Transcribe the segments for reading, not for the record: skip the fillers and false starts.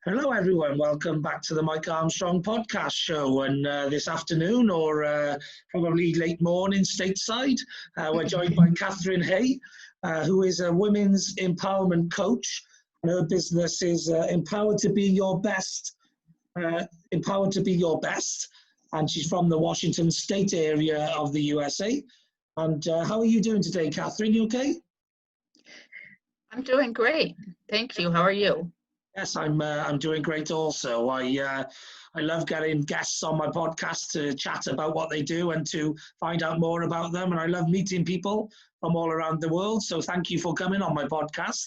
Hello, everyone. Welcome back to the Mike Armstrong Podcast Show. And this afternoon, or probably late morning stateside, we're joined by Catharine Hay, who is a women's empowerment coach. And her business is Empowered to Be Your Best. Empowered to Be Your Best. And she's from the Washington State area of the USA. And how are you doing today, Catharine? You okay? I'm doing great. Thank you. How are you? Yes, I'm doing great also. I love getting guests on my podcast to chat about what they do and to find out more about them. And I love meeting people from all around the world. So thank you for coming on my podcast.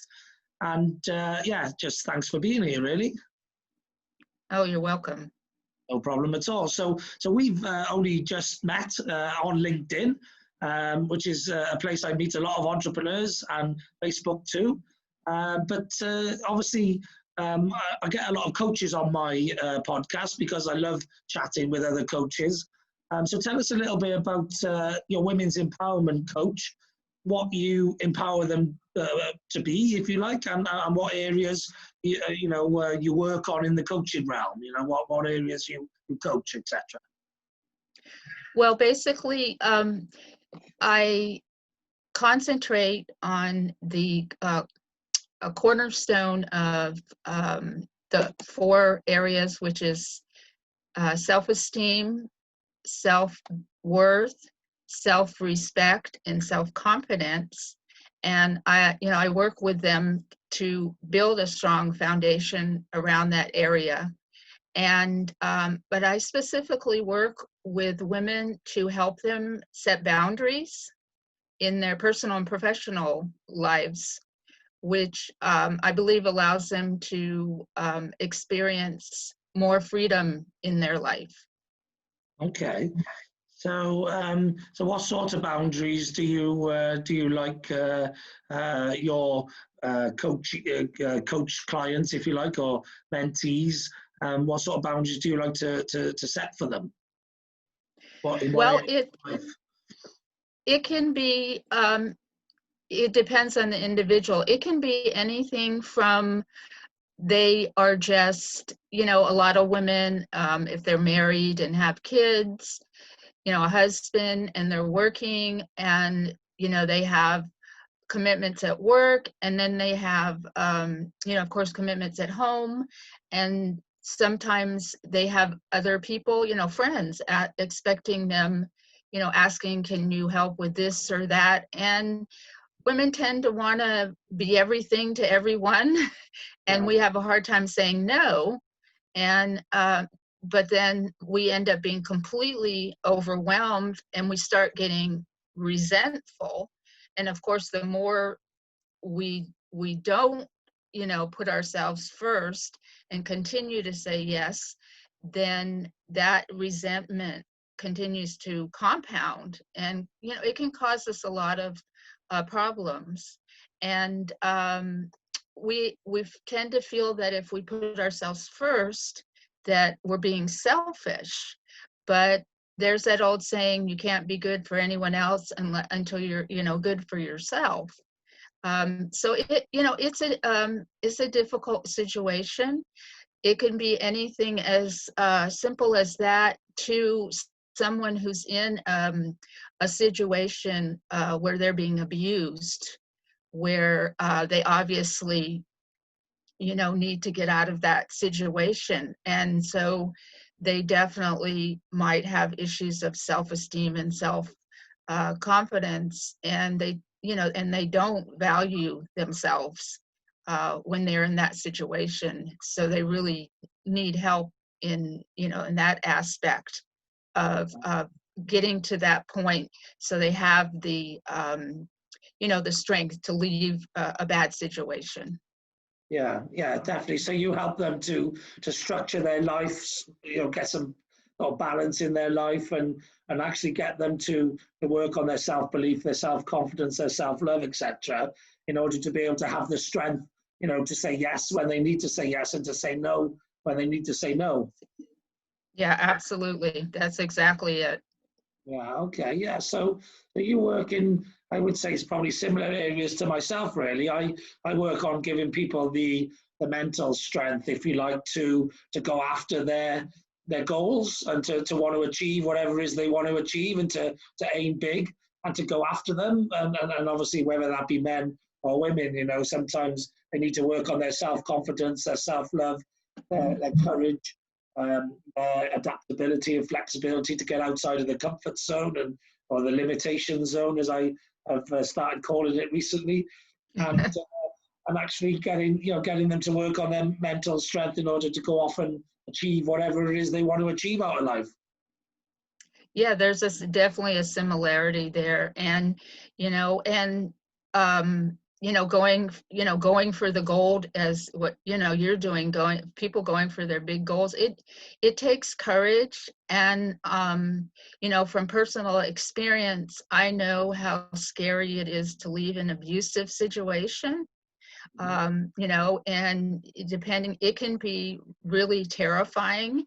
And yeah, just thanks for being here, really. Oh, you're welcome. No problem at all. So we've only just met on LinkedIn, which is a place I meet a lot of entrepreneurs, and Facebook too. But obviously, I get a lot of coaches on my podcast because I love chatting with other coaches. So tell us a little bit about your women's empowerment coach, what you empower them to be, if you like, and what areas you work on in the coaching realm. You know, what areas you coach, etc. Well, basically, I concentrate on a cornerstone of the four areas, which is self-esteem, self-worth, self-respect, and self-confidence. And I work with them to build a strong foundation around that area. And but I specifically work with women to help them set boundaries in their personal and professional lives, which I believe allows them to experience more freedom in their life. Okay. So what sort of boundaries do you like your coach clients, if you like, or mentees? What sort of boundaries do you like to set for them? Well, it can be. It depends on the individual. It can be anything from they are just, a lot of women, if they're married and have kids, a husband, and they're working, and, they have commitments at work, and then they have, of course, commitments at home. And sometimes they have other people, friends expecting them, asking, can you help with this or that? And women tend to want to be everything to everyone, and we have a hard time saying no. And but then we end up being completely overwhelmed, and we start getting resentful. And of course, the more we don't, put ourselves first and continue to say yes, then that resentment continues to compound, and it can cause us a lot of problems. And we tend to feel that if we put ourselves first, that we're being selfish. But there's that old saying, you can't be good for anyone else until you're good for yourself. So it's a difficult situation. It can be anything as simple as that to someone who's in a situation where they're being abused, where they obviously, need to get out of that situation. And so they definitely might have issues of self-esteem and self-confidence, and they don't value themselves when they're in that situation. So they really need help in that aspect of getting to that point, so they have the the strength to leave a bad situation. Yeah, definitely. So you help them to structure their lives, get some balance in their life, and actually get them to work on their self-belief, their self-confidence, their self-love, etc., in order to be able to have the strength, to say yes when they need to say yes, and to say no when they need to say no. Yeah, absolutely. That's exactly it. Yeah, okay, yeah. So you work in, I would say, it's probably similar areas to myself, really. I work on giving people the mental strength, if you like, to go after their goals and to want to achieve whatever it is they want to achieve, and to aim big and to go after them. And obviously, whether that be men or women, you know, sometimes they need to work on their self-confidence, their self-love, their courage, their adaptability and flexibility to get outside of the comfort zone or the limitation zone, as I have started calling it recently, and actually getting them to work on their mental strength in order to go off and achieve whatever it is they want to achieve out of life. Yeah, there's definitely a similarity there, and going for the gold, as what you're doing, people going for their big goals. It takes courage, and from personal experience, I know how scary it is to leave an abusive situation. And it can be really terrifying.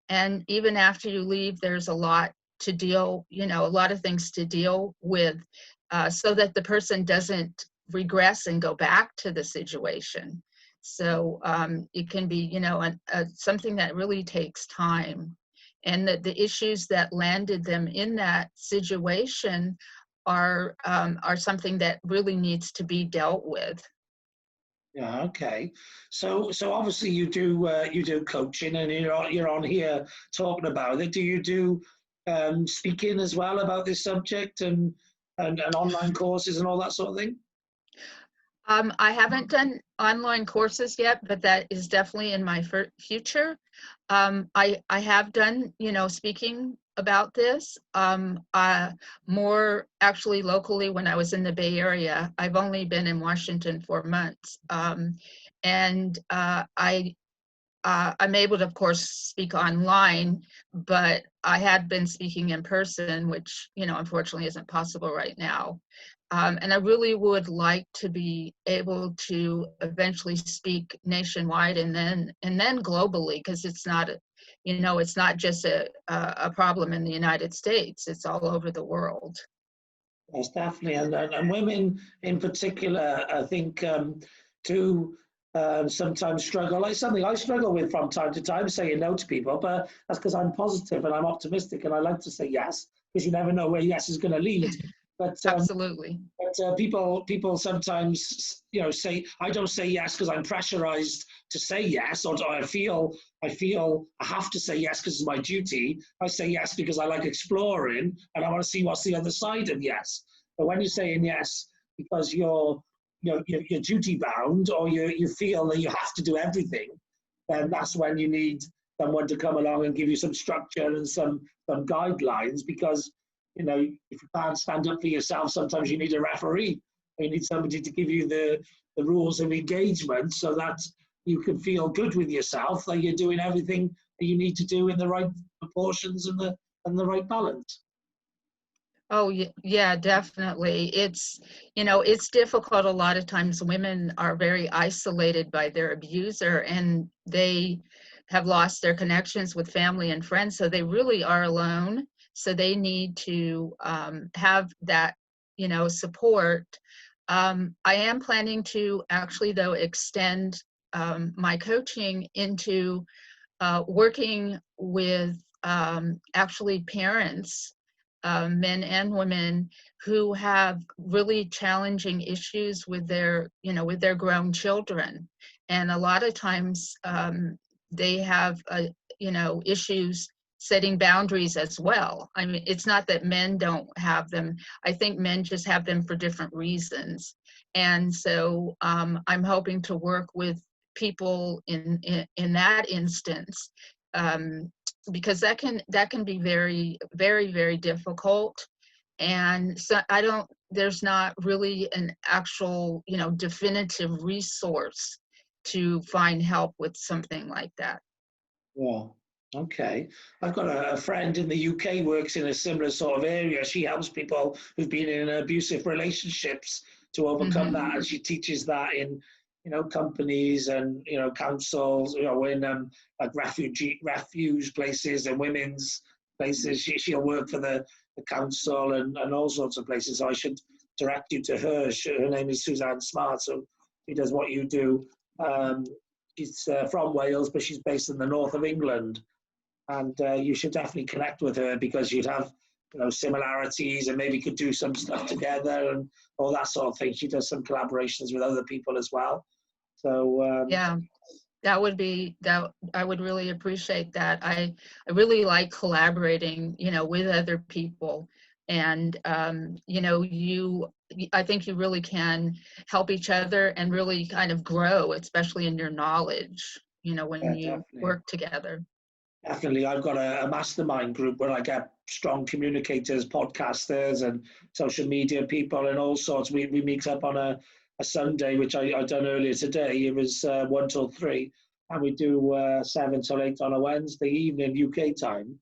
And even after you leave, there's a lot of things to deal with, so that the person doesn't regress and go back to the situation. So it can be, something that really takes time. And that the issues that landed them in that situation are something that really needs to be dealt with. Yeah. Okay. So obviously you do coaching, and you're on here talking about it. Do you do speaking as well about this subject, and online courses and all that sort of thing? I haven't done online courses yet, but that is definitely in my future. I have done speaking about this more actually locally when I was in the Bay Area. I've only been in Washington for months, and I'm able to, of course, speak online, but I had been speaking in person, which unfortunately isn't possible right now. And I really would like to be able to eventually speak nationwide and then globally, because it's not just a problem in the United States. It's all over the world. Yes, definitely, and women in particular, I think, do sometimes struggle. Like something I struggle with from time to time, saying no to people, but that's because I'm positive and I'm optimistic, and I like to say yes, because you never know where yes is going to lead. But absolutely. But people sometimes say, I don't say yes because I'm pressurized to say yes, or I feel I have to say yes because it's my duty. I say yes because I like exploring and I want to see what's the other side of yes. But when you're saying yes because you're duty bound, or you feel that you have to do everything, then that's when you need someone to come along and give you some structure and some guidelines, because if you can't stand up for yourself, sometimes you need a referee. You need somebody to give you the rules of engagement, so that you can feel good with yourself, that you're doing everything that you need to do in the right proportions and the right balance. Oh, yeah, definitely. It's difficult. A lot of times women are very isolated by their abuser, and they have lost their connections with family and friends, so they really are alone. So they need to have that, support. I am planning to actually, though, extend my coaching into working with actually parents, men and women, who have really challenging issues with their grown children. And a lot of times they have issues setting boundaries as well. I mean, it's not that men don't have them. I think men just have them for different reasons. And so I'm hoping to work with people in that instance, because that can be very, very, very difficult. And so there's not really an actual definitive resource to find help with something like that. Yeah. Okay. I've got a friend in the UK works in a similar sort of area. She helps people who've been in abusive relationships to overcome that, and she teaches that in companies and councils, in like refuge places and women's places. She'll work for the council and all sorts of places. So I should direct you to her. Her name is Suzanne Smart, so she does what you do. she's from Wales, but she's based in the north of England. And you should definitely connect with her because you'd have, similarities and maybe could do some stuff together and all that sort of thing. She does some collaborations with other people as well. So yeah, that would be that. I would really appreciate that. I really like collaborating, with other people, and I think you really can help each other and really kind of grow, especially in your knowledge, when you definitely. work together. Definitely. I've got a mastermind group where I get strong communicators, podcasters, and social media people and all sorts. We meet up on a Sunday, which I done earlier today. It was 1 till 3, and we do 7 till 8 on a Wednesday evening UK time.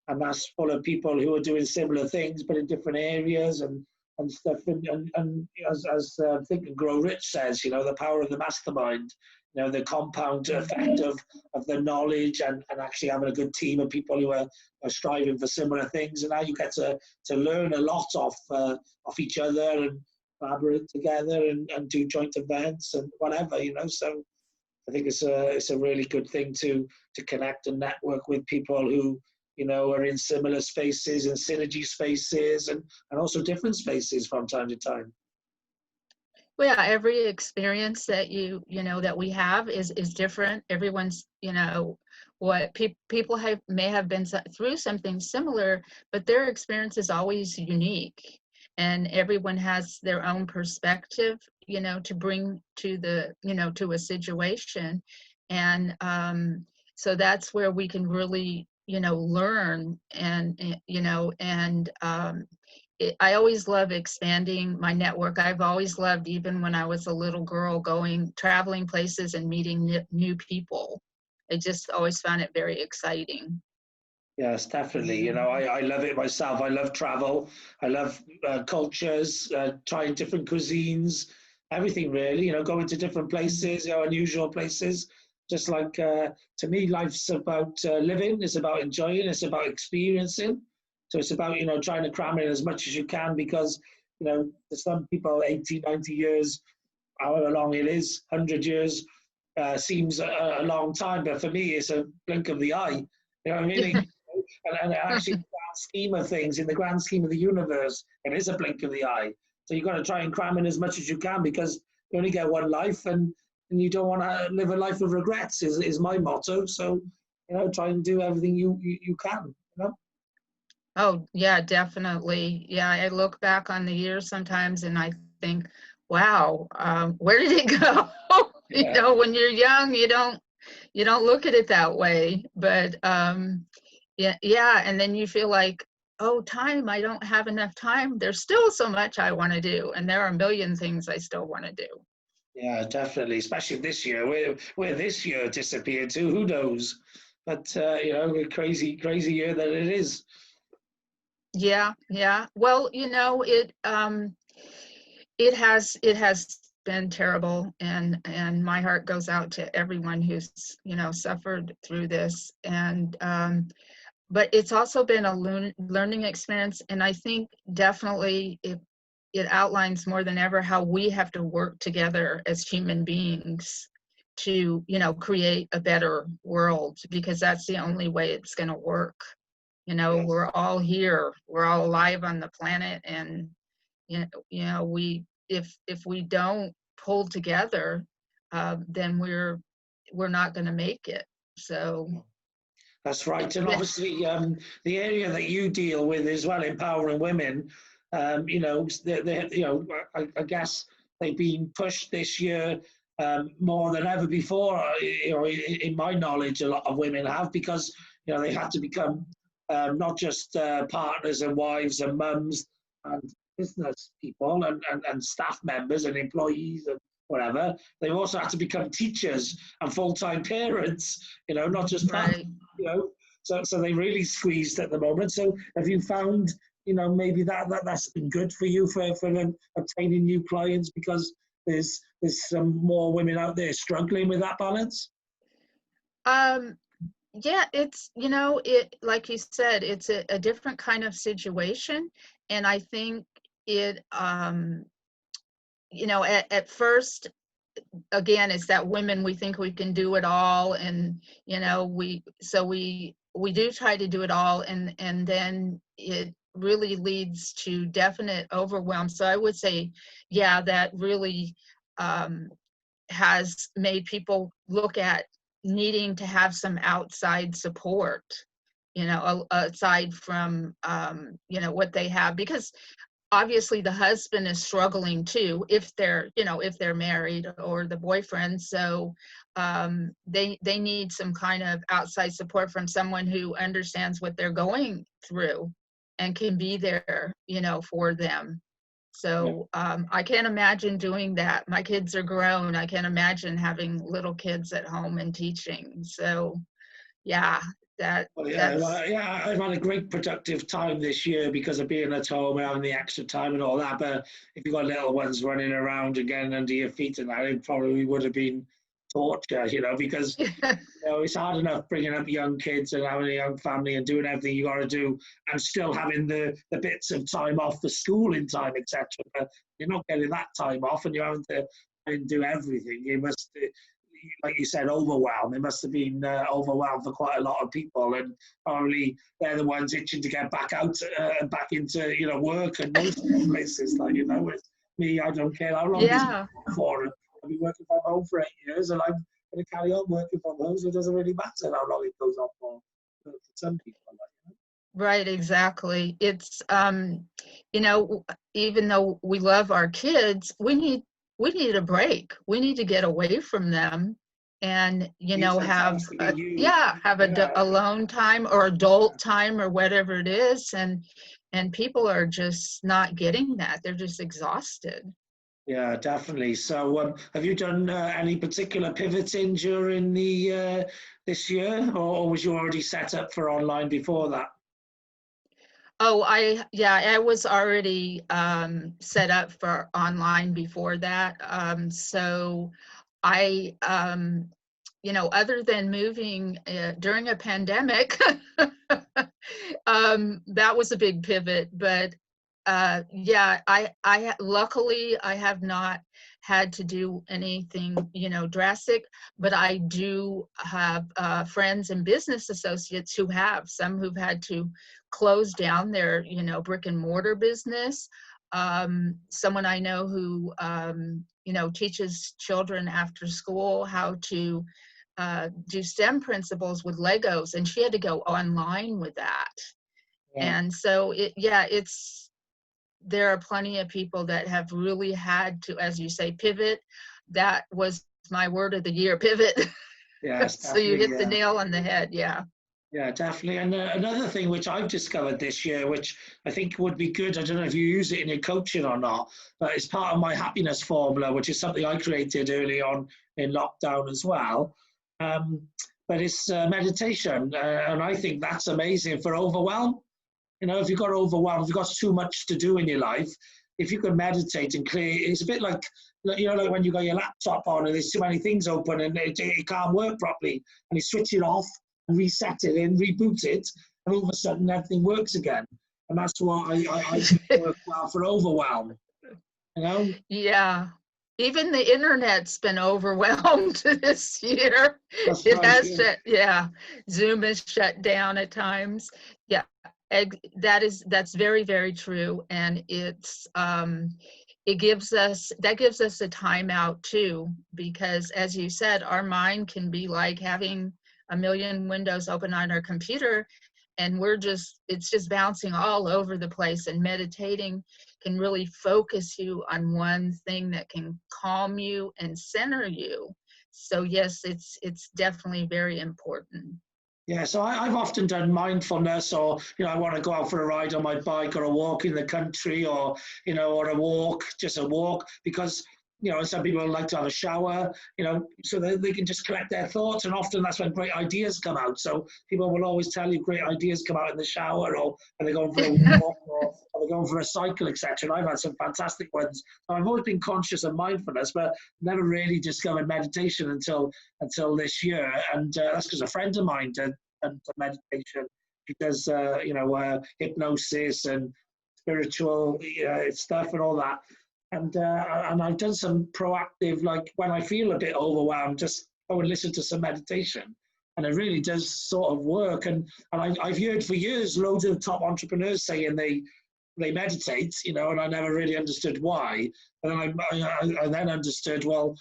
And that's full of people who are doing similar things, but in different areas and stuff. And as Think and Grow Rich says, the power of the mastermind. The compound effect of the knowledge and actually having a good team of people who are striving for similar things. And now you get to learn a lot off each other and collaborate together and do joint events and whatever, So I think it's a really good thing to connect and network with people who, are in similar spaces and synergy spaces and also different spaces from time to time. Well, yeah, every experience that that we have is different. Everyone's, what people may have been through something similar, but their experience is always unique, and everyone has their own perspective, to bring to to a situation, and so that's where we can really, learn and I always love expanding my network. I've always loved, even when I was a little girl, traveling places and meeting new people. I just always found it very exciting. Yes, definitely. I love it myself. I love travel. I love cultures, trying different cuisines, everything really, going to different places, unusual places. Just like, to me, life's about living. It's about enjoying. It's about experiencing. So it's about, trying to cram in as much as you can because, to some people, 80, 90 years, however long it is, 100 years seems a long time. But for me, it's a blink of the eye. You know what I mean? And actually, in the grand scheme of things, in the grand scheme of the universe, it is a blink of the eye. So you've got to try and cram in as much as you can because you only get one life and you don't want to live a life of regrets is my motto. So, try and do everything you can, Oh, yeah, definitely. Yeah, I look back on the years sometimes and I think, wow, where did it go? Yeah. When you're young, you don't look at it that way. But yeah, and then you feel like, oh, time, I don't have enough time. There's still so much I want to do, and there are a million things I still want to do. Yeah, definitely, especially this year. Where this year disappeared to, who knows? But a crazy year that it is. Yeah. Well, it has been terrible, and my heart goes out to everyone who's suffered through this, and but it's also been a learning experience, and I think definitely it outlines more than ever how we have to work together as human beings to create a better world, because that's the only way it's going to work. Yes. We're all here, we're all alive on the planet, and if we don't pull together, then we're not going to make it. So that's right. And obviously, the area that you deal with as well, empowering women, I guess they've been pushed this year more than ever before. In my knowledge, a lot of women have, because they had to become not just partners and wives and mums and business people and staff members and employees and whatever. They also had to become teachers and full-time parents. Not just right. So they really squeezed at the moment. So have you found, maybe that's been good for you for obtaining new clients, because there's some more women out there struggling with that balance? Yeah, it's, it, like you said, it's a different kind of situation. And I think it, at first, again, it's that women, we think we can do it all, and we do try to do it all, and then it really leads to definite overwhelm. So I would say, yeah, that really has made people look at needing to have some outside support, aside from what they have, because obviously the husband is struggling too, if they're married, or the boyfriend. So they need some kind of outside support from someone who understands what they're going through and can be there, for them. So I can't imagine doing that. My kids are grown. I can't imagine having little kids at home and teaching. So yeah, I've had a great productive time this year because of being at home and having the extra time and all that. But if you've got little ones running around again under your feet and that, it probably would have been torture, because it's hard enough bringing up young kids and having a young family and doing everything you got to do, and still having the bits of time off for schooling time, etc. But you're not getting that time off, and you're having to do everything. You must, like you said, overwhelm. It must have been overwhelmed for quite a lot of people, and probably they're the ones itching to get back out and back into work and those places. Like with me, I don't care how long it's for. I've been working from home for 8 years, and I'm going to carry on working from home. So it doesn't really matter how long it goes on for some people. Right, exactly. It's even though we love our kids, we need a break. We need to get away from them, and have alone time or adult time or whatever it is, and people are just not getting that. They're just exhausted. Yeah, definitely. So have you done any particular pivoting during the this year, or was you already set up for online before that? Oh, I was already set up for online before that. So I, other than moving during a pandemic, that was a big pivot. But luckily I have not had to do anything, drastic, but I do have friends and business associates who've had to close down their, brick and mortar business. Someone I know who, teaches children after school how to do STEM principles with Legos, and she had to go online with that. Yeah. And so there are plenty of people that have really had to, as you say, pivot. That was my word of the year, pivot. Yes. So you hit the nail on the head. Yeah. Yeah, definitely. And another thing which I've discovered this year, which I think would be good, I don't know if you use it in your coaching or not, but it's part of my happiness formula, which is something I created early on in lockdown as well. But it's meditation. And I think that's amazing for overwhelm. If you've got overwhelmed, if you've got too much to do in your life, if you can meditate and clear, it's a bit like, like when you got your laptop on and there's too many things open and it can't work properly, and you switch it off and reset it and reboot it, and all of a sudden everything works again. And that's what I think works well for overwhelm. Yeah. Even the internet's been overwhelmed this year. Zoom is shut down at times. Yeah. That's very, very true, and it gives us a timeout too, because as you said, our mind can be like having a million windows open on our computer, and it's just bouncing all over the place, and meditating can really focus you on one thing that can calm you and center you. So yes, it's definitely very important. Yeah, so I've often done mindfulness, or I want to go out for a ride on my bike or a walk in the country, or or a walk, because some people like to have a shower, so that they can just collect their thoughts, and often that's when great ideas come out. So people will always tell you great ideas come out in the shower, or they're going for a walk, or they're going for a cycle, etc. And I've had some fantastic ones. So I've always been conscious of mindfulness, but never really discovered meditation until this year, and that's because a friend of mine did meditation. He does hypnosis and spiritual stuff and all that. And I've done some proactive, like when I feel a bit overwhelmed, just go and listen to some meditation. And it really does sort of work. And I've heard for years loads of top entrepreneurs saying they meditate, and I never really understood why. And then I then understood, well,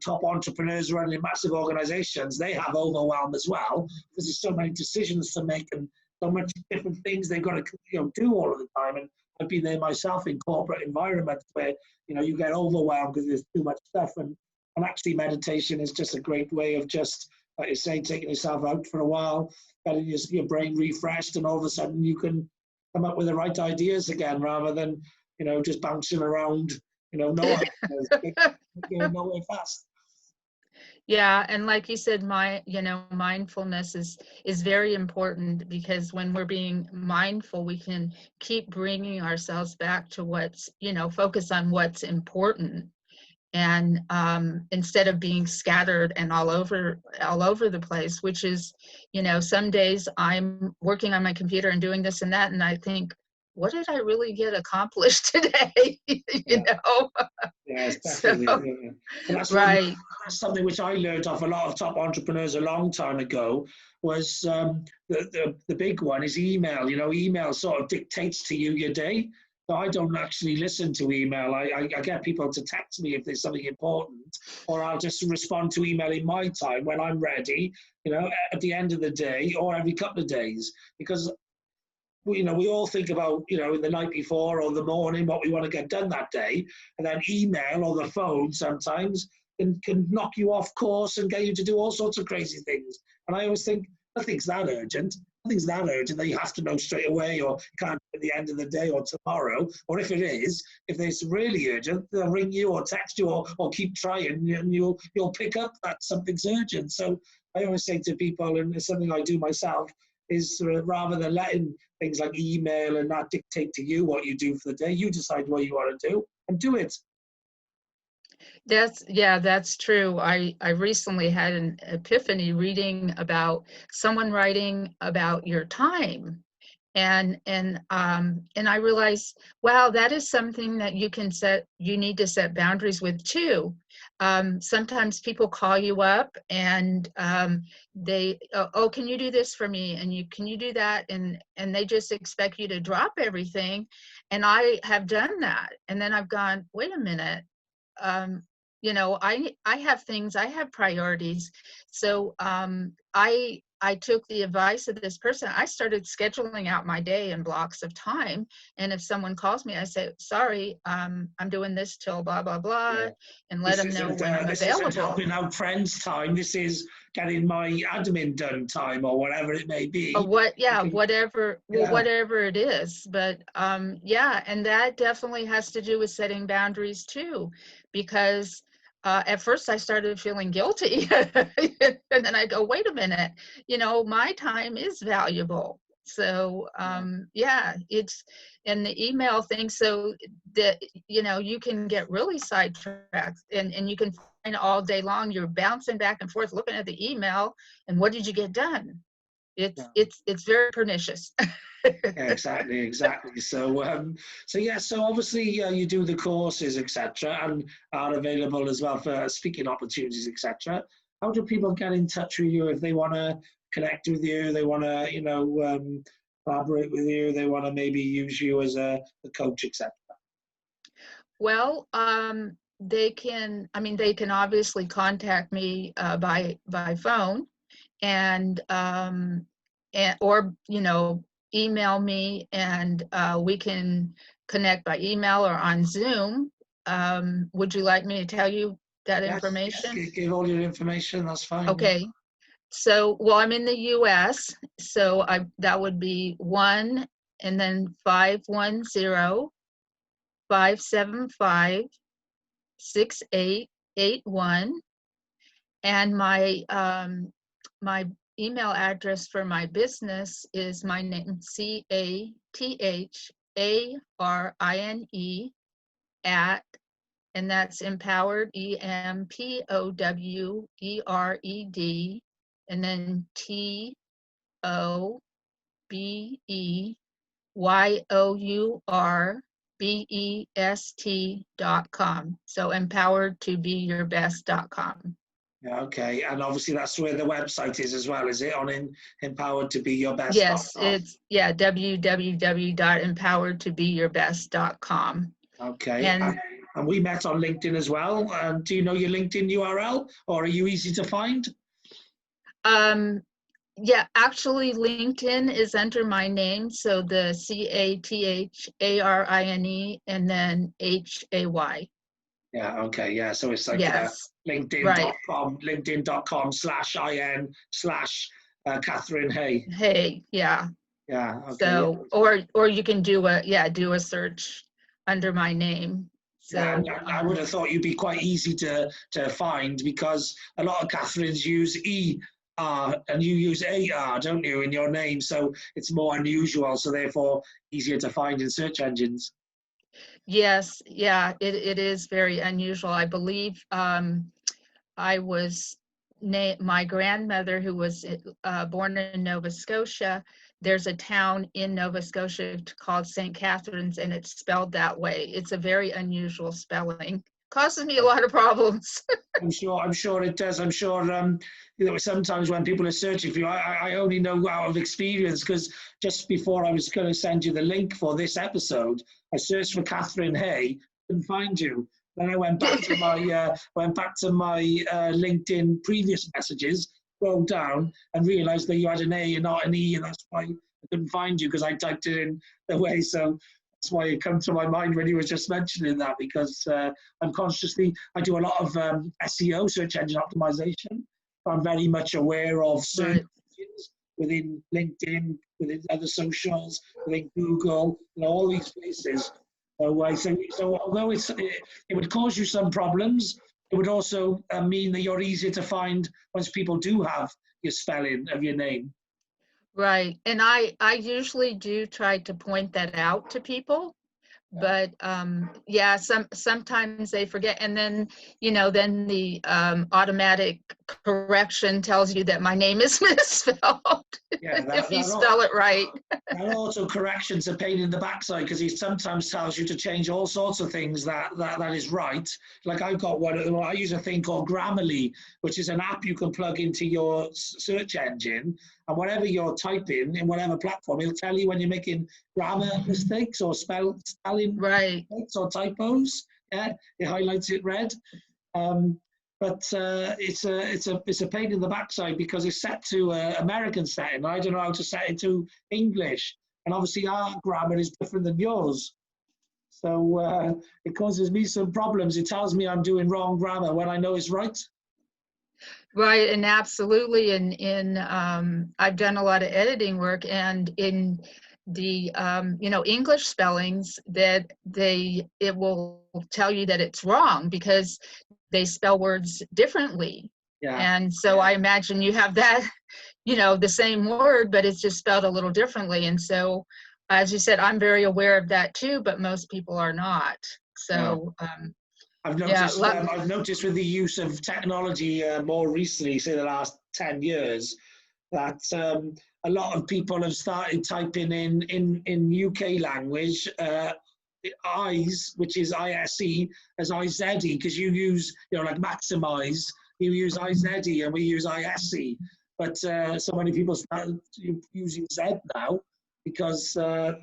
top entrepreneurs running massive organizations, they have overwhelm as well, because there's so many decisions to make and so much different things they've got to do all of the time. And I've been there myself in corporate environments where you get overwhelmed because there's too much stuff, and actually meditation is just a great way of just, like you say, taking yourself out for a while, getting your brain refreshed, and all of a sudden you can come up with the right ideas again, rather than just bouncing around nowhere, nowhere fast. Yeah, and like you said, mindfulness is very important, because when we're being mindful, we can keep bringing ourselves back to what's, focus on what's important, and instead of being scattered and all over the place, which is, some days I'm working on my computer and doing this and that, and I think, what did I really get accomplished today? Yeah, definitely. So, yeah. That's right. That's something which I learned off a lot of top entrepreneurs a long time ago, was the big one is email. Email sort of dictates to you your day. So I don't actually listen to email. I get people to text me if there's something important, or I'll just respond to email in my time when I'm ready, at the end of the day or every couple of days. Because we all think about, in the night before or the morning, what we want to get done that day. And then email or the phone sometimes can knock you off course and get you to do all sorts of crazy things. And I always think, nothing's that urgent. Nothing's that urgent that you have to know straight away, or can't at the end of the day or tomorrow. Or if it is, if it's really urgent, they'll ring you or text you or keep trying, and you'll pick up that something's urgent. So I always say to people, and it's something I do myself, is rather than letting things like email and that dictate to you what you do for the day, you decide what you want to do and do it. That's true. I recently had an epiphany reading about someone writing about your time. And I realized, wow, that is something that you need to set boundaries with too. Sometimes people call you up and they, oh, can you do this for me? And can you do that? And they just expect you to drop everything. And I have done that. And then I've gone, wait a minute. I have things, I have priorities. So I took the advice of this person. I started scheduling out my day in blocks of time. And if someone calls me, I say, sorry, I'm doing this till blah, blah, blah, Yeah. and let them know when I'm this available. Isn't helping out friends time. This is getting my admin done time, or whatever it may be. Whatever it is. But and that definitely has to do with setting boundaries too, because at first I started feeling guilty and then I go, wait a minute, my time is valuable. So it's in the email thing, so that you can get really sidetracked, and you can find all day long you're bouncing back and forth looking at the email, and what did you get done? It's very pernicious. Yeah, exactly. So obviously you do the courses, etc., and are available as well for speaking opportunities, etc. How do people get in touch with you if they want to connect with you, they want to collaborate with you, they want to maybe use you as a coach, etc.? Well, they can obviously contact me by phone, and or email me, and we can connect by email or on Zoom. Would you like me to tell you that information? Yes, give all your information, that's fine. Okay. Yeah. So, well, I'm in the US, so that would be 1 and then 510-575-6881. And my email address for my business is my name, CATHARINE @ and that's empowered, EMPOWERED, and then TOBEYOUR best.com. So empoweredtobeyourbest.com. Yeah, okay. And obviously that's where the website is as well, is it? On empoweredtobeyourbest.com? Yes, it's, yeah, www.empoweredtobeyourbest.com. Okay. And we met on LinkedIn as well. Do you know your LinkedIn URL, or are you easy to find? yeah, actually LinkedIn is under my name. So the CATHARINE and then HAY. Yeah, okay, yeah. So it's like Yes. LinkedIn.com, LinkedIn.com/IN/Catharine Hay. Hey, yeah. Yeah, okay. So, or you can do a search under my name. So yeah, I would have thought you'd be quite easy to find, because a lot of Catharines use ER and you use AR, don't you, in your name? So it's more unusual, so therefore easier to find in search engines. yes, yeah, it is very unusual. I believe I was my grandmother, who was born in Nova Scotia. There's a town in Nova Scotia called St. Catharines, and it's spelled that way. It's a very unusual spelling. Causes me a lot of problems. I'm sure it does. I'm sure, sometimes when people are searching for you, I only know out of experience, because just before I was going to send you the link for this episode, I searched for Catharine Hay, couldn't find you. Then I went back to my LinkedIn previous messages, scrolled down, and realised that you had an A and not an E, and that's why I couldn't find you, because I typed it in the way. So that's why it comes to my mind when you were just mentioning that, because I do a lot of SEO, search engine optimization. I'm very much aware of search engines within LinkedIn, within other socials, within Google, all these places. So although it would cause you some problems, it would also mean that you're easier to find once people do have your spelling of your name. Right. And I usually do try to point that out to people, but yeah, sometimes they forget. And then, then the automatic correction tells you that my name is misspelled. Yeah, if you spell it right. And also corrections are a pain in the backside, because he sometimes tells you to change all sorts of things that is right. Like I've got I use a thing called Grammarly, which is an app you can plug into your search engine, and whatever you're typing in whatever platform, it'll tell you when you're making grammar mistakes or spelling mistakes or typos. Yeah, it highlights it red. But it's a pain in the backside, because it's set to American setting. I don't know how to set it to English, and obviously our grammar is different than yours. So it causes me some problems. It tells me I'm doing wrong grammar when I know it's right. Right, and absolutely. In I've done a lot of editing work, and in the English spellings, that it will tell you that it's wrong because they spell words differently. Yeah. And so I imagine you have that, the same word, but it's just spelled a little differently. And so, as you said, I'm very aware of that too, but most people are not. So I've noticed with the use of technology more recently, say the last 10 years, that a lot of people have started typing in UK language eyes, which is ISE, as IZE, because you use, like maximize, you use IZE and we use ISE. But so many people start using Z now, because, a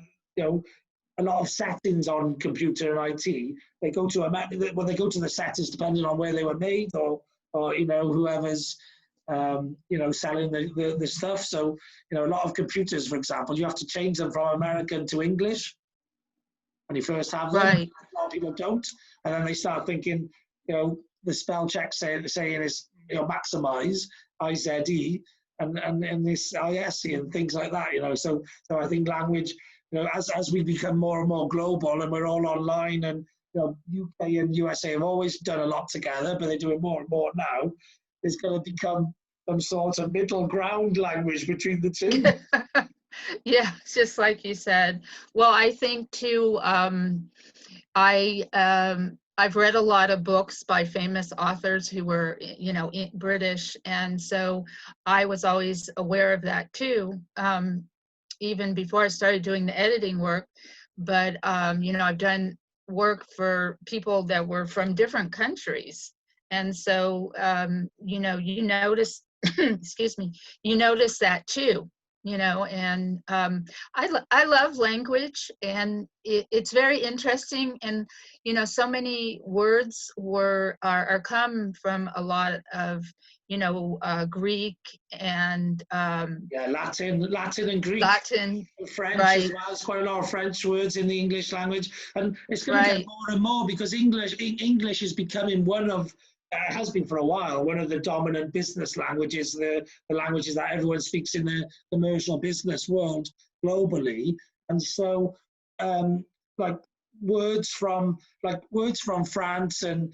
lot of settings on computer and IT, they go to the settings depending on where they were made, or whoever's selling the stuff. So a lot of computers, for example, you have to change them from American to English when you first have them. Right. A lot of people don't, and then they start thinking, the spell check saying is maximize IZE and this ISE and things like that. So I think language, as we become more and more global and we're all online, and UK and USA have always done a lot together, but they're doing more and more now. There's going to become some sort of middle ground language between the two. Yeah, just like you said. Well, I think too, I've read a lot of books by famous authors who were, British, and so I was always aware of that too, even before I started doing the editing work. you know, I've done work for people that were from different countries. And so, you know, you notice, excuse me, you notice that too, you know, and I love language, and it's very interesting. And, you know, so many words are come from a lot of, you know, Greek and Latin and Greek. Latin, French right. as well. There's quite a lot of French words in the English language, and it's going to get more and more because English is becoming one of, has been for a while, one of the dominant business languages, the languages that everyone speaks in the commercial business world globally. And so, like words from France and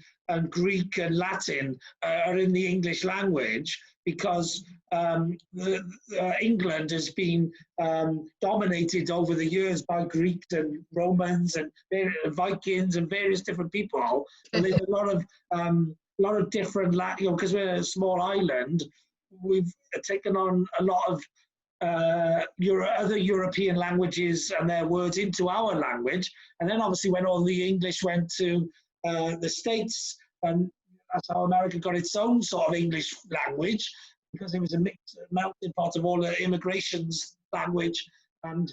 Greek and Latin are in the English language because England has been dominated over the years by Greeks and Romans and Vikings and various different people. And there's a lot of different, you know, because we're a small island, we've taken on a lot of other European languages and their words into our language. And then obviously when all the English went to the States, and that's how America got its own sort of English language, because it was a mixed melting pot of all the immigration's language and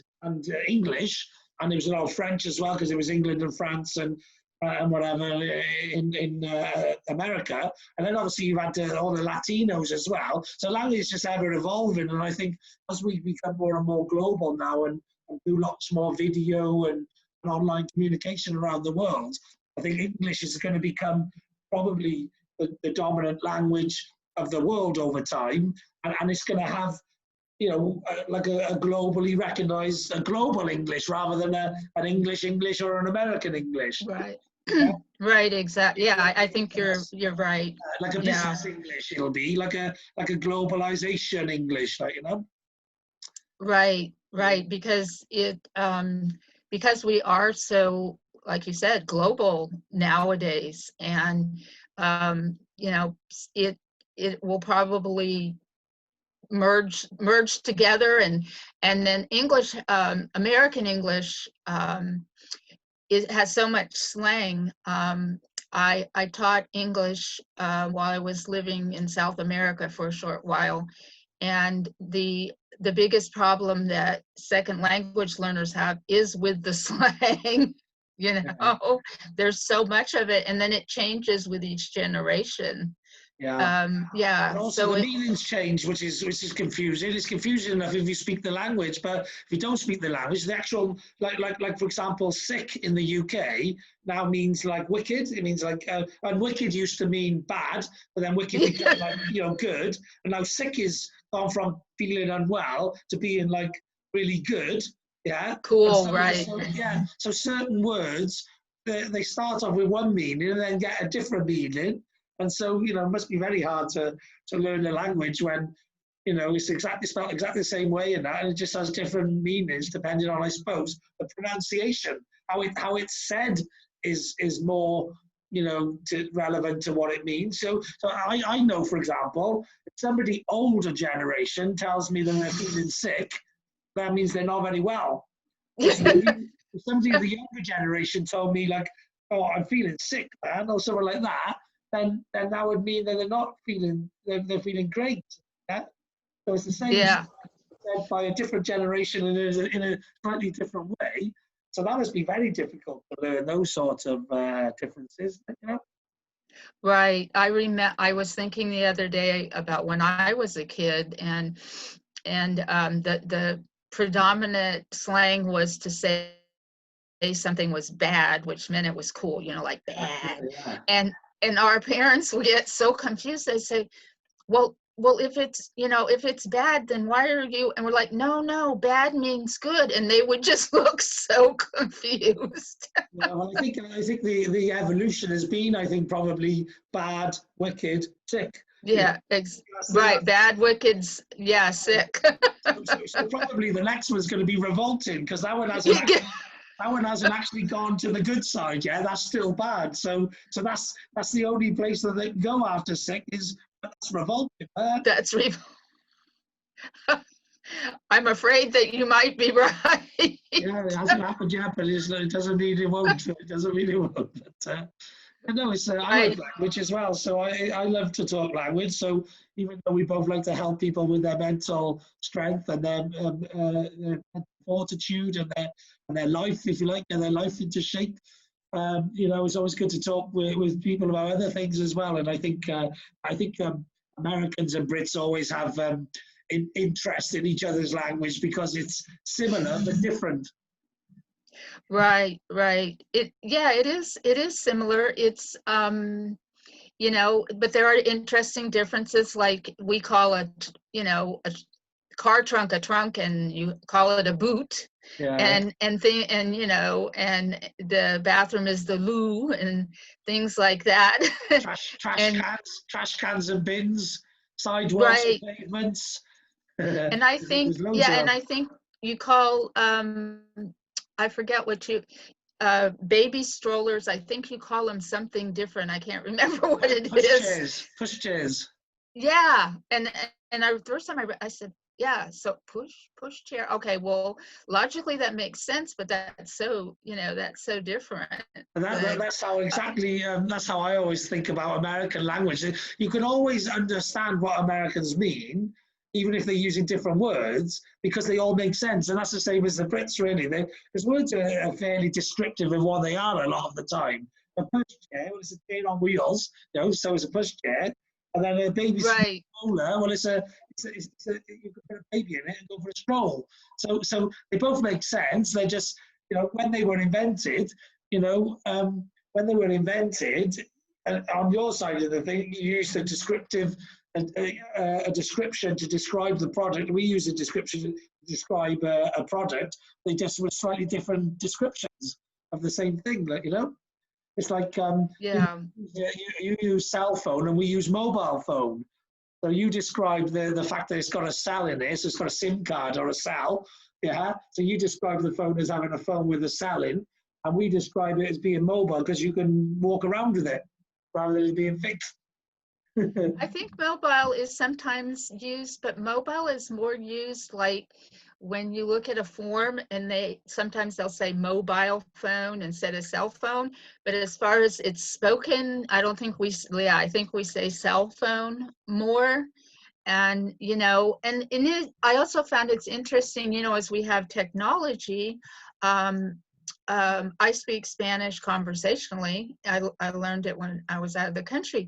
English. And there was a lot of French as well, because it was England and France and whatever in America. And then obviously you've had all the Latinos as well. So language is just ever evolving. And I think as we become more and more global now and do lots more video and online communication around the world, I think English is going to become probably the dominant language of the world over time. And it's going to have, you know, like a globally recognized, a global English rather than an English or an American English. Right. Yeah. Right, exactly. Yeah, I think you're right. Like a business English, it'll be like a globalization English, like, you know. Right, because because we are so, like you said, global nowadays, and you know, it will probably merge together, and then English, American English, it has so much slang. I taught English while I was living in South America for a short while, and the biggest problem that second language learners have is with the slang. You know, there's so much of it, and then it changes with each generation. And also the meanings change, which is confusing. It's confusing enough if you speak the language, but if you don't speak the language, the actual, like for example, sick in the UK now means like wicked. It means like, and wicked used to mean bad, but then wicked became like, you know, good. And now sick is gone from feeling unwell to being like really good. Yeah. Cool. So, right. So certain words, they start off with one meaning and then get a different meaning. And so, you know, it must be very hard to learn a language when, you know, it's spelled exactly the same way and that, and it just has different meanings depending on, I suppose, the pronunciation. How it's said is more, you know, relevant to what it means. So I know, for example, if somebody older generation tells me that they're feeling sick, that means they're not very well. If somebody of the younger generation told me like, oh, I'm feeling sick, man, or something like that, then that would mean that they're not feeling, they're feeling great. Yeah? So it's the same said by a different generation in a slightly different way. So that must be very difficult to learn those sorts of differences, you know? Right. I was thinking the other day about when I was a kid, and the predominant slang was to say something was bad, which meant it was cool, you know, like bad. And our parents would get so confused. They say, well, if it's, you know, if it's bad, then why are you? And we're like, no, bad means good. And they would just look so confused. Well, I think the evolution has been, I think, probably bad, wicked, sick. Yeah, right. Bad, wicked, sick. So probably the next one's going to be revolting, because that one hasn't actually gone to the good side. Yeah, that's still bad. So that's the only place that they go after sick is that's revolting. That's I'm afraid that you might be right. Yeah, it hasn't happened yet, but it doesn't mean it won't. It doesn't mean it won't. But no, I like Right. language as well. So I love to talk language. So even though we both like to help people with their mental strength and their fortitude and their life, if you like, and their life into shape, it's always good to talk with people about other things as well. And I think Americans and Brits always have interest in each other's language because it's similar but different. Right. It is similar. It's but there are interesting differences. Like we call a car trunk a trunk, and you call it a boot. Yeah. And the bathroom is the loo and things like that. Trash cans and bins, sidewalks and pavements. And I think I think you call I forget what you baby strollers, I think you call them something different. I can't remember what it is. Push chairs. Yeah. And the first time I said, yeah, so push chair. Okay, well, logically that makes sense, but that's so different. And that's how exactly, that's how I always think about American language. You can always understand what Americans mean, even if they're using different words, because they all make sense. And that's the same as the Brits, really. Because words are fairly descriptive of what they are a lot of the time. A push chair, well, it's a chair on wheels, so it's a push chair. And then a baby stroller, well, you could put a baby in it and go for a stroll. So they both make sense. They're just, when they were invented, on your side of the thing, you used a descriptive, a description to describe the product. We use a description to describe a product. They just were slightly different descriptions of the same thing, It's like you use cell phone and we use mobile phone. So you describe the fact that it's got a cell in it, so it's got a SIM card or a cell. Yeah. So you describe the phone as having a phone with a cell in, and we describe it as being mobile because you can walk around with it rather than it being fixed. I think mobile is sometimes used, but mobile is more used like when you look at a form and sometimes they'll say mobile phone instead of cell phone. But as far as it's spoken, I think we say cell phone more. And, I also found it's interesting, as we have technology, I speak Spanish conversationally. I learned it when I was out of the country.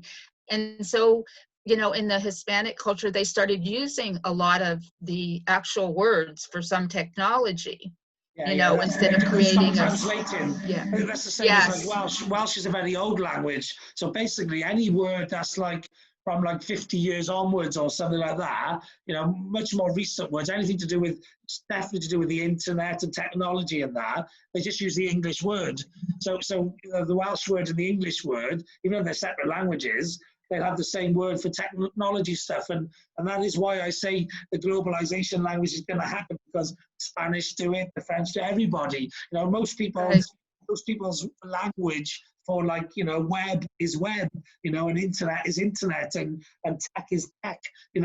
And so, in the Hispanic culture, they started using a lot of the actual words for some technology, instead of creating translating. Yeah. That's the same as like Welsh. Welsh is a very old language. So basically any word that's like from like 50 years onwards or something like that, much more recent words, anything to do with, definitely to do with the internet and technology and that, they just use the English word. So the Welsh word and the English word, even though they're separate languages, they'll have the same word for technology stuff. And that is why I say the globalization language is going to happen, because Spanish do it, the French do it, everybody. Most people's language for web is web, and internet is internet, and tech is tech,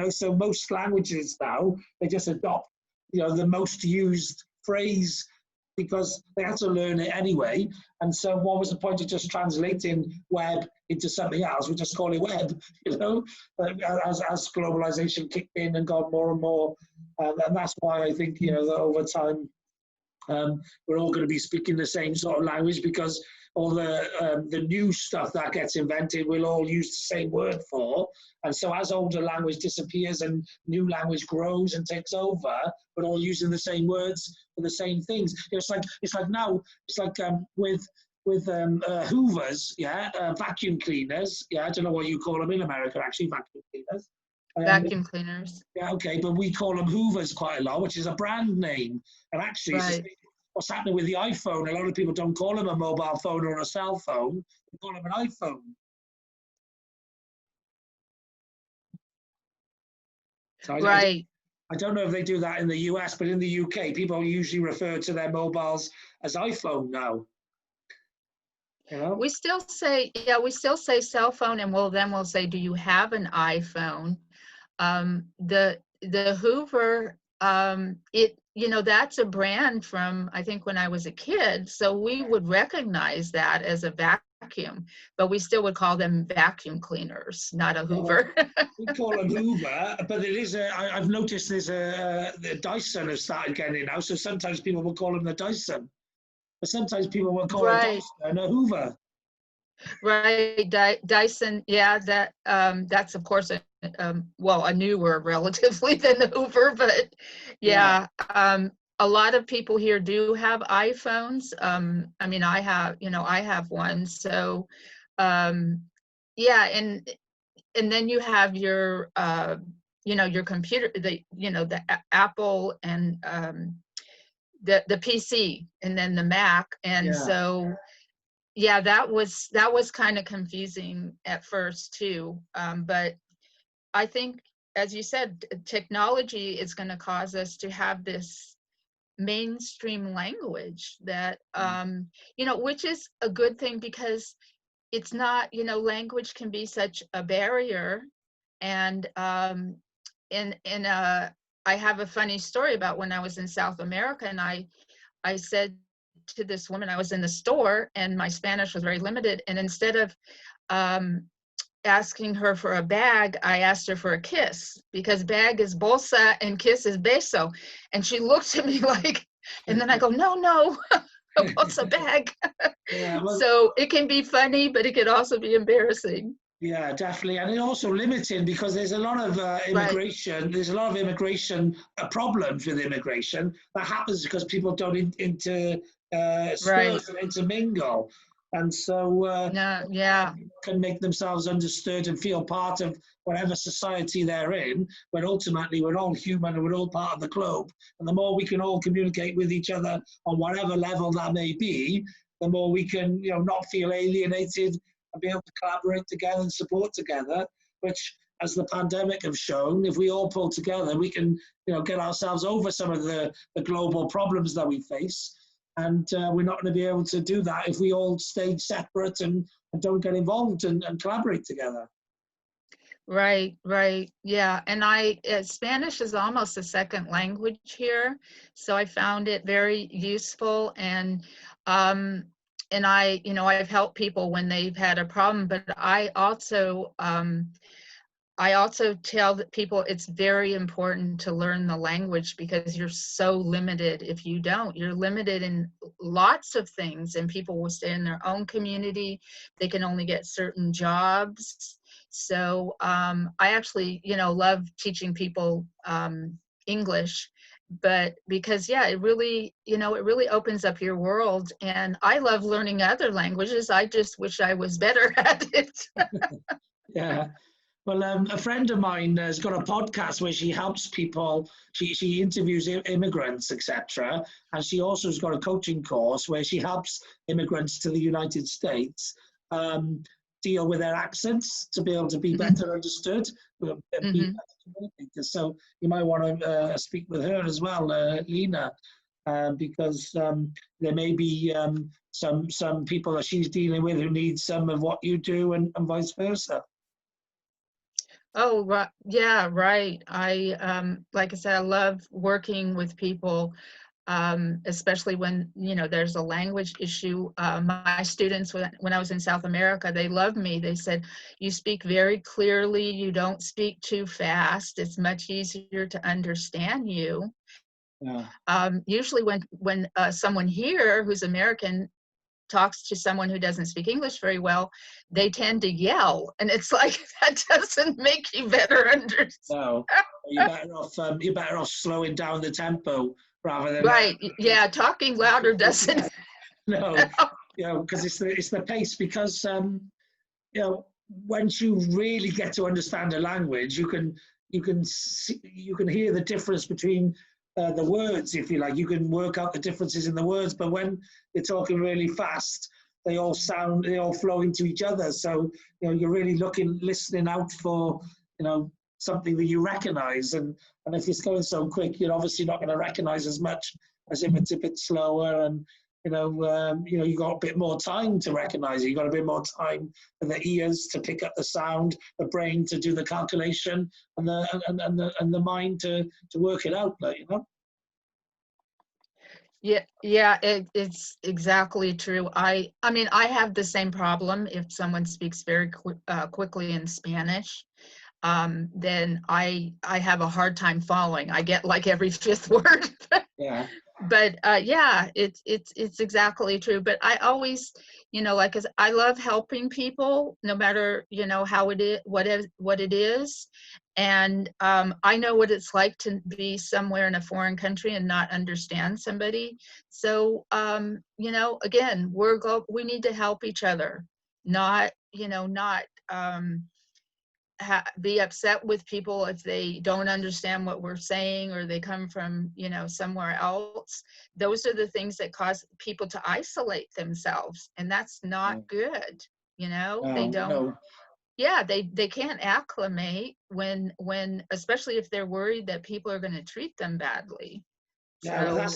so most languages now, they just adopt, the most used phrase because they had to learn it anyway. And so what was the point of just translating web into something else? We just call it web, as globalization kicked in and got more and more. And that's why I think, that over time, we're all going to be speaking the same sort of language, because all the new stuff that gets invented, we'll all use the same word for. And so as older language disappears and new language grows and takes over, we're all using the same words for the same things. It's like with hoovers, vacuum cleaners. I don't know what you call them in America, actually, vacuum cleaners. Vacuum cleaners. Yeah, okay, but we call them hoovers quite a lot, which is a brand name. And actually, what's happening with the iPhone, a lot of people don't call them a mobile phone or a cell phone, they call them an iPhone. So I don't know if they do that in the US, but in the UK, people usually refer to their mobiles as iPhone now. We still say cell phone, and we'll say, do you have an iPhone? The Hoover that's a brand from, I think, when I was a kid. So we would recognize that as a vacuum, but we still would call them vacuum cleaners, not a Hoover. We call them Hoover, but it is I've noticed there's the Dyson has started getting it now. So sometimes people will call them the Dyson, but sometimes people will call it Dyson a Hoover. Right, Dyson. Yeah, that's of course a newer relatively than the Hoover, but yeah. A lot of people here do have iPhones. I mean, I have one. So, yeah, and then you have your your computer, the Apple and the PC, and then the Mac, and so. Yeah, that was kind of confusing at first too. But I think, as you said, technology is going to cause us to have this mainstream language that, which is a good thing, because it's not, language can be such a barrier. And I have a funny story about when I was in South America, and I said to this woman, I was in the store and my Spanish was very limited, and instead of asking her for a bag, I asked her for a kiss, because bag is bolsa and kiss is beso. And she looked at me like, and then I go, no, what's a bag? So it can be funny, but it can also be embarrassing. Yeah, definitely. And it's also limiting, because there's a lot of immigration. There's a lot of immigration problems with immigration that happens because people don't intersperse and intermingle. And so can make themselves understood and feel part of whatever society they're in, when ultimately we're all human and we're all part of the globe. And the more we can all communicate with each other on whatever level that may be, the more we can, not feel alienated and be able to collaborate together and support together, which, as the pandemic have shown, if we all pull together, we can, get ourselves over some of the global problems that we face. And we're not going to be able to do that if we all stay separate and don't get involved and collaborate together. Right. Yeah. And Spanish is almost a second language here. So I found it very useful. And I've helped people when they've had a problem, but I also tell people it's very important to learn the language, because you're so limited if you don't. You're limited in lots of things, and people will stay in their own community. They can only get certain jobs. So I actually, love teaching people English, but because, it really opens up your world. And I love learning other languages. I just wish I was better at it. Yeah. Well, a friend of mine has got a podcast where she helps people. She interviews immigrants, etc. And she also has got a coaching course where she helps immigrants to the United States deal with their accents to be able to be better understood. So you might want to speak with her as well, Lena, because there may be some people that she's dealing with who need some of what you do, and vice versa. Oh, right. Yeah, right. Like I said, I love working with people, especially when, there's a language issue. My students, when I was in South America, they loved me. They said, you speak very clearly. You don't speak too fast. It's much easier to understand you. Yeah. Usually when someone here who's American talks to someone who doesn't speak English very well, they tend to yell, and it's like, that doesn't make you better understand. No, you're better off slowing down the tempo rather than talking louder doesn't. No, because it's the pace. Because once you really get to understand a language, you can hear the difference between the words, if you like. You can work out the differences in the words, but when you're talking really fast, they all flow into each other. So you're really listening out for something that you recognize, and if it's going so quick, you're obviously not going to recognize as much as if it's a bit slower. And you got a bit more time to recognize it. You got a bit more time for the ears to pick up the sound, the brain to do the calculation, and the mind to work it out. Yeah, it's exactly true. I mean, I have the same problem. If someone speaks very quickly in Spanish, then I have a hard time following. I get like every fifth word. Yeah. But yeah, it's exactly true. But I always, like, I love helping people, no matter how it is, what it is. And I know what it's like to be somewhere in a foreign country and not understand somebody. So again, we need to help each other, not be upset with people if they don't understand what we're saying, or they come from somewhere else. Those are the things that cause people to isolate themselves, and that's not good. They don't. No. Yeah, they can't acclimate when especially if they're worried that people are going to treat them badly. Yeah,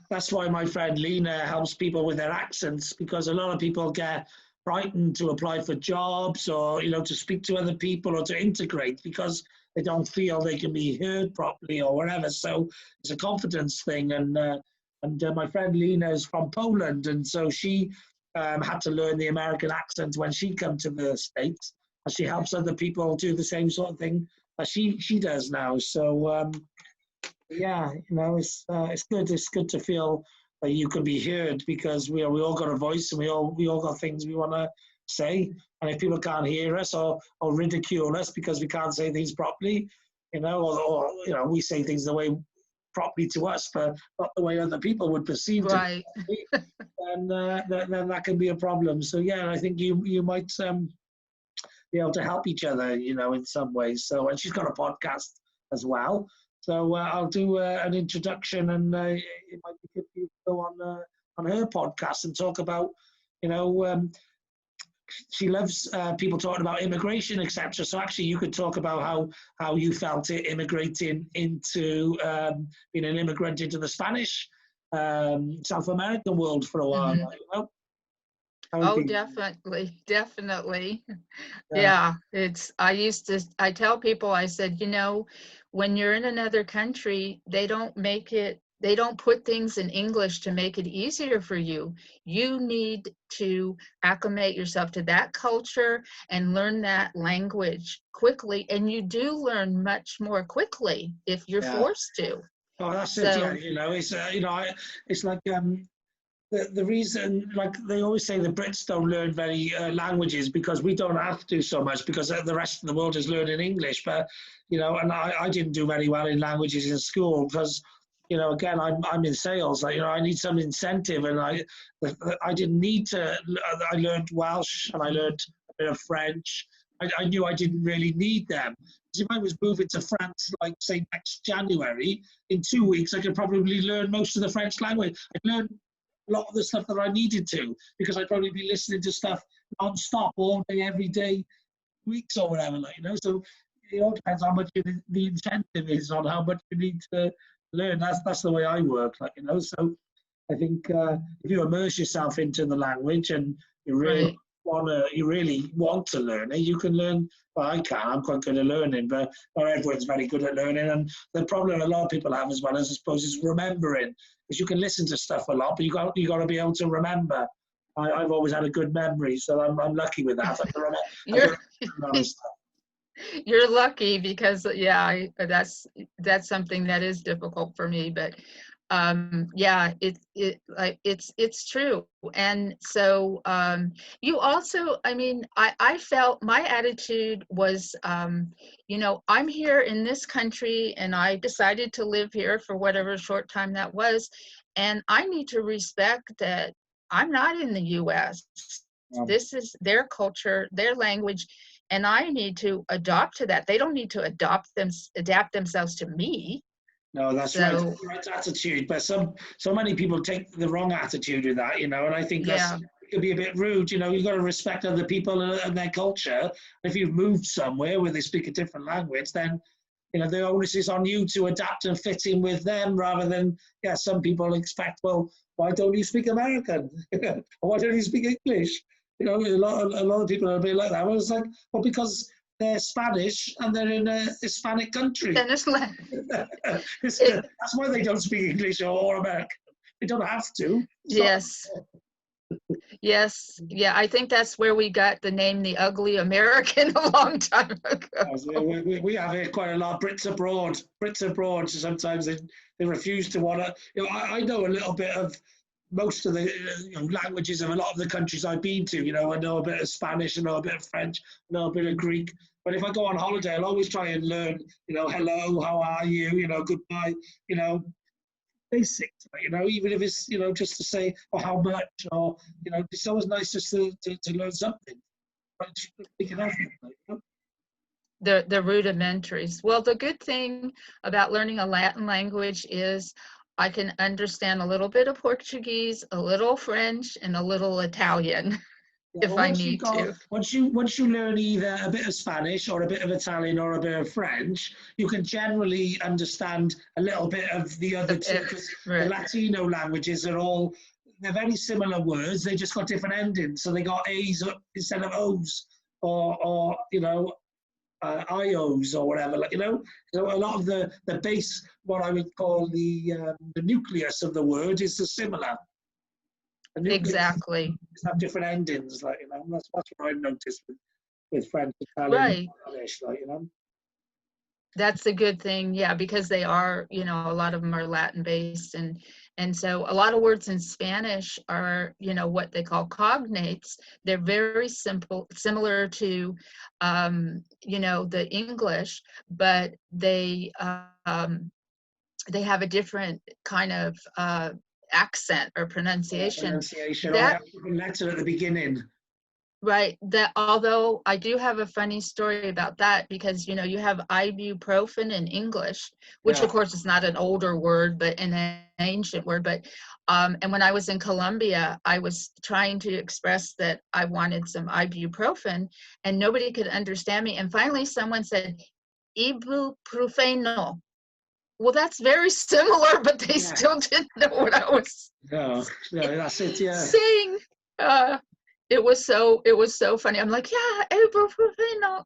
that's why my friend Lena helps people with their accents, because a lot of people get frightened to apply for jobs, or to speak to other people, or to integrate, because they don't feel they can be heard properly or whatever. So it's a confidence thing. And my friend Lena is from Poland, and so she had to learn the American accent when she come to the States, and she helps other people do the same sort of thing that she does now. So yeah, it's good. It's good to feel that you can be heard, because we all got a voice, and we all got things we want to say. And if people can't hear us, or ridicule us because we can't say things properly, or we say things the way properly to us, but not the way other people would perceive right. it, then that can be a problem. So yeah, I think you might be able to help each other, in some ways. So, and she's got a podcast as well. So I'll do an introduction, and it might be good for you to go on her podcast and talk about, she loves people talking about immigration, etc. So actually, you could talk about how you felt it immigrating into being an immigrant into the Spanish South American world for a while. Mm-hmm. Oh, definitely. Yeah, I tell people, I said, when you're in another country, they don't put things in English to make it easier for you. You need to acclimate yourself to that culture and learn that language quickly. And you do learn much more quickly if you're forced to. Oh, that's it. Yeah, it's like the reason, like they always say, the Brits don't learn very languages because we don't have to so much, because the rest of the world is learning English. But and I didn't do very well in languages in school, because again, I'm in sales. I need some incentive, and I didn't need to. I learned Welsh, and I learned a bit of French. I knew I didn't really need them. If I was moving to France, like say next January, in 2 weeks, I could probably learn most of the French language. I'd learn a lot of the stuff that I needed to, because I'd probably be listening to stuff non-stop all day, every day, weeks or whatever. So it all depends how much the incentive is on how much you need to learn. That's the way I work. So I think if you immerse yourself into the language, and you really want to learn it, you can learn. Well, I'm quite good at learning, but not everyone's very good at learning. And the problem a lot of people have as well, as I suppose, is remembering. Because you can listen to stuff a lot, but you got to be able to remember. I've always had a good memory, so I'm lucky with that. You're lucky, because that's something that is difficult for me. But it's true. And so you also, I felt my attitude was, I'm here in this country, and I decided to live here for whatever short time that was, and I need to respect that I'm not in the US. This is their culture, their language, and I need to adopt to that. They don't need to adapt themselves to me. No, that's right. That's the right attitude. But so many people take the wrong attitude with that, and I think it can be a bit rude. You've got to respect other people and their culture. If you've moved somewhere where they speak a different language, then the onus is on you to adapt and fit in with them rather than, some people expect, well, why don't you speak American? Why don't you speak English? A lot of people are a bit like that. I was like, well, because they're Spanish and they're in a Hispanic country. Spanish land. That's why they don't speak English or American. They don't have to. Yes. Yes. Yeah, I think that's where we got the name The Ugly American a long time ago. We have it quite a lot. Brits abroad. Sometimes they refuse to want to. I know a little bit of most of the languages of a lot of the countries I've been to. I know a bit of Spanish, I know a bit of French, I know a bit of Greek. But if I go on holiday, I'll always try and learn, hello, how are you, goodbye, basics, even if it's, just to say, or how much, or, it's always nice just to learn something. The rudimentaries. Well, the good thing about learning a Latin language is I can understand a little bit of Portuguese, a little French, and a little Italian if I need to. Once you learn either a bit of Spanish or a bit of Italian or a bit of French, you can generally understand a little bit of the other two, because the Latino languages they're very similar words, they just got different endings. So they got A's instead of O's, or IOs or whatever, so a lot of the base, what I would call the nucleus of the word is similar. Exactly. Have different endings, that's what I've noticed with French, Italian, Spanish, That's a good thing, yeah, because they are, a lot of them are Latin based, and so a lot of words in Spanish are, what they call cognates. They're very similar to, the English, but they have a different kind of accent or pronunciation. That letter at the beginning. Right. That, although I do have a funny story about that, because you have ibuprofen in English, which of course is not an older word, but an ancient word. But and when I was in Colombia, I was trying to express that I wanted some ibuprofen, and nobody could understand me. And finally, someone said, "Ibuprofeno." Well, that's very similar, but they still didn't know what I was that's it, saying. It was so funny. I'm like, ibuprofeno.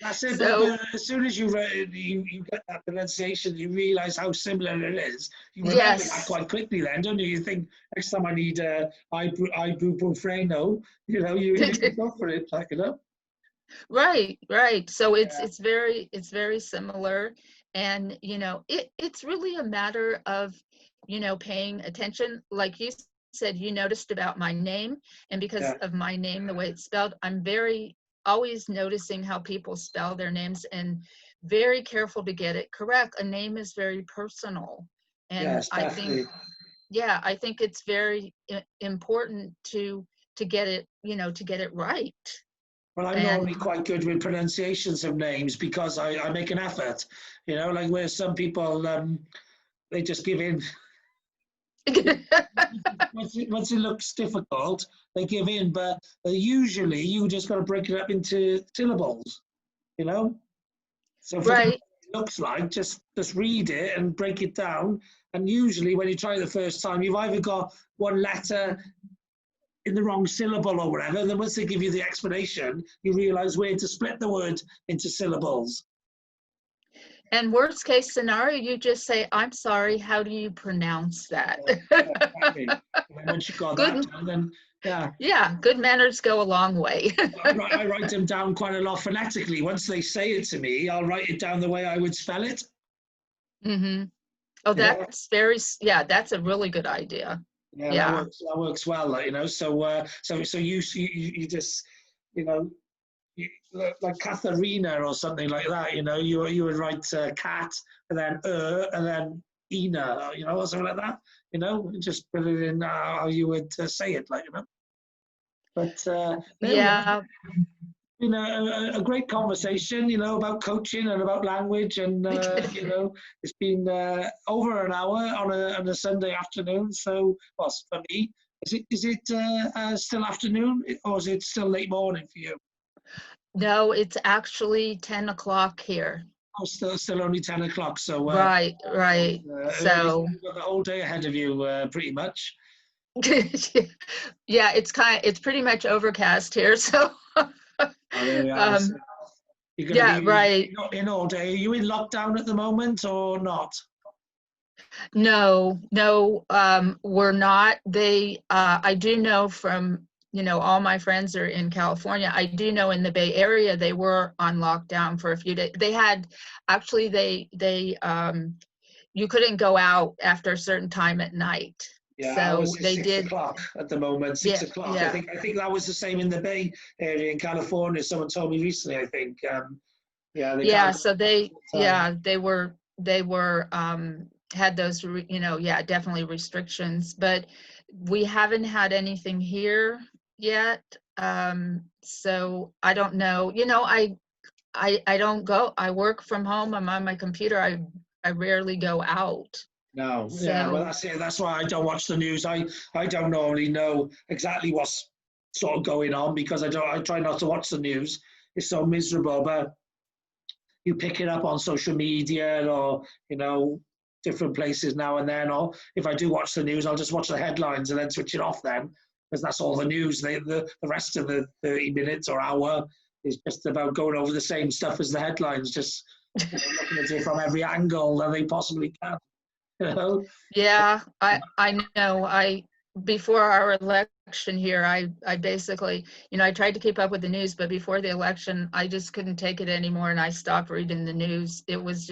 That's it. So, as soon as you get that pronunciation, you realize how similar it is. You remember that quite quickly then, don't you? You think, next time I need ibuprofeno, you go for it, Right. So it's very similar. And, it's really a matter of, paying attention. Like you said, you noticed about my name, and because of my name, the way it's spelled, I'm always noticing how people spell their names and very careful to get it correct. A name is very personal. And I think it's very important to get it, to get it right. Well, I'm normally quite good with pronunciations of names because I make an effort, like where some people, they just give in. Once it looks difficult, they give in, but usually you just got to break it up into syllables, So for it looks like, just read it and break it down. And usually when you try the first time, you've either got one letter in the wrong syllable or whatever, then once they give you the explanation, you realize where to split the word into syllables. And worst case scenario, you just say, "I'm sorry, how do you pronounce that?" Once you got that done, then good manners go a long way. I write them down quite a lot phonetically. Once they say it to me, I'll write it down the way I would spell it. Mm-hmm. Oh, that's that's a really good idea. That works well, So you just, like Katharina or something like that, you would write cat and then Ina, or something like that, just put it in how you would say it, But been a great conversation, about coaching and about language, and it's been over an hour on a Sunday afternoon. So, well, for me, is it still afternoon, or is it still late morning for you? No, it's actually 10 o'clock here. Oh, still only 10 o'clock. So Right. So you've got the whole day ahead of you, pretty much. yeah, it's pretty much overcast here. So Oh, there we are. So you're going to yeah, be right. in all day. Are you in lockdown at the moment or not? No, we're not. I do know from, all my friends are in California. I do know in the Bay Area, they were on lockdown for a few days. They had, actually, you couldn't go out after a certain time at night. Yeah, So ours is they 6 did. o'clock at the moment. 6 Yeah, o'clock. yeah. I think that was the same in the Bay Area in California. Someone told me recently. I think. Yeah, they Yeah, can't. so they were had those, definitely restrictions, but we haven't had anything here yet. So I don't know. I don't go. I work from home. I'm on my computer. I rarely go out. No, yeah, well, So that's it. That's why I don't watch the news. I don't normally know exactly what's sort of going on because I try not to watch the news. It's so miserable, but you pick it up on social media or different places now and then. Or if I do watch the news, I'll just watch the headlines and then switch it off then because that's all the news. The rest of the 30 minutes or hour is just about going over the same stuff as the headlines, just looking at it from every angle that they possibly can. yeah, I know. Before our election here, I basically, I tried to keep up with the news, but before the election, I just couldn't take it anymore, and I stopped reading the news. It was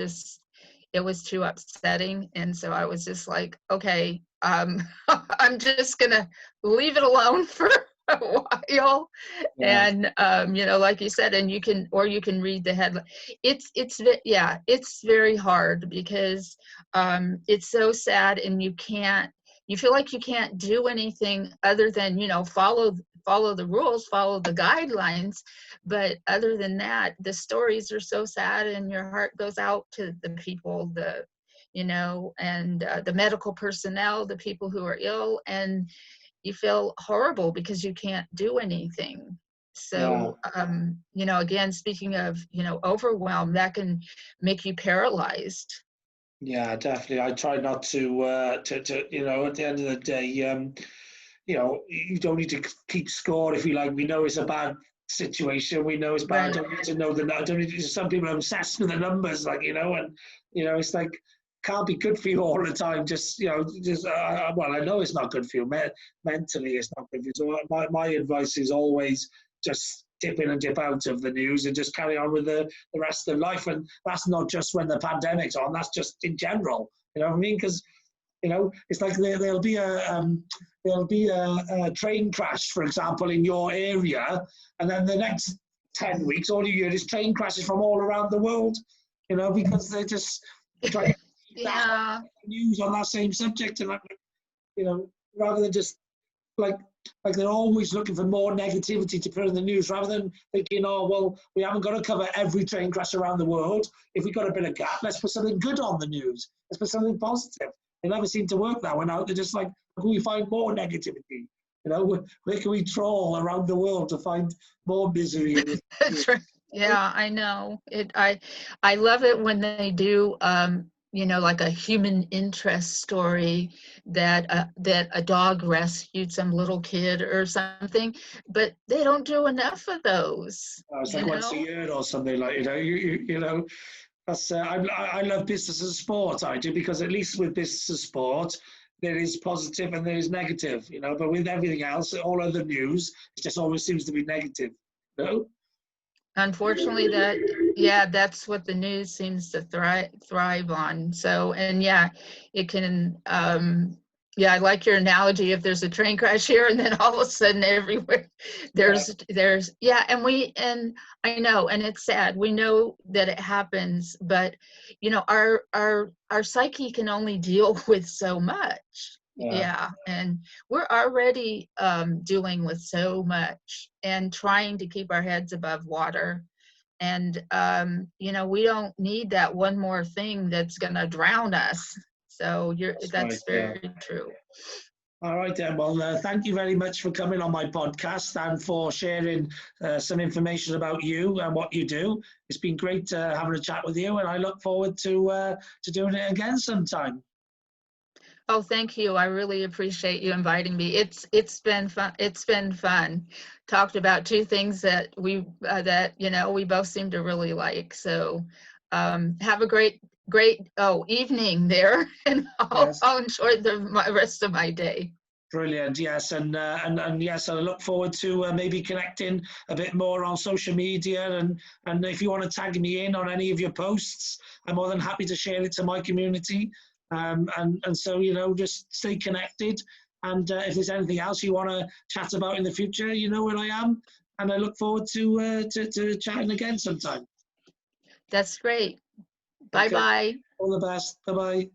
too upsetting, and so I was just like, okay, I'm just gonna leave it alone for a while. Yeah. And like you said, and you can read the headline. It's very hard because it's so sad, and you feel like you can't do anything other than follow the rules, follow the guidelines. But other than that, the stories are so sad, and your heart goes out to the people, and the medical personnel, the people who are ill, and you feel horrible because you can't do anything. So again, speaking of overwhelm, that can make you paralyzed. Yeah, definitely. I try not to at the end of the day, you don't need to keep score if you like. We know it's a bad situation. We know it's bad. Right. I don't need to know I don't need to, some people are obsessed with the numbers, and it's like can't be good for you all the time. Well, I know it's not good for you. Mentally, it's not good for you. So my advice is always just dip in and dip out of the news and just carry on with the rest of life. And that's not just when the pandemic's on. That's just in general. You know what I mean? Because it's like there'll be a train crash, for example, in your area, and then the next 10 weeks, all you hear is train crashes from all around the world. Because they just try to Yeah. news on that same subject, and rather than just like they're always looking for more negativity to put in the news, rather than thinking, oh well, we haven't got to cover every train crash around the world. If we've got a bit of gap, let's put something good on the news. Let's put something positive. They never seem to work that one out. They're just like, how can we find more negativity? Where can we trawl around the world to find more misery? That's right. Yeah, I know it. I love it when they do like a human interest story that a dog rescued some little kid or something, but they don't do enough of those. It's like once a year or something, like that's I love business and sport. I do, because at least with business and sport there is positive and there is negative, but with everything else, all other news, it just always seems to be negative. Unfortunately, that's what the news seems to thrive on. So, and it can, I like your analogy. If there's a train crash here, and then all of a sudden everywhere there's, and I know, and it's sad. We know that it happens, but our psyche can only deal with so much. Yeah, and we're already dealing with so much and trying to keep our heads above water. And we don't need that one more thing that's going to drown us. So that's very true. All right then. Well, thank you very much for coming on my podcast and for sharing some information about you and what you do. It's been great having a chat with you, and I look forward to doing it again sometime. Oh, thank you. I really appreciate you inviting me. It's been fun. It's been fun. Talked about two things that we both seem to really like. So have a great evening there, and I'll enjoy the rest of my day. Brilliant, yes, and yes, I look forward to maybe connecting a bit more on social media, and if you want to tag me in on any of your posts, I'm more than happy to share it to my community, and so just stay connected, and if there's anything else you want to chat about in the future, you know where I am, and I look forward to chatting again sometime. That's great. Bye bye. All the best. Bye bye.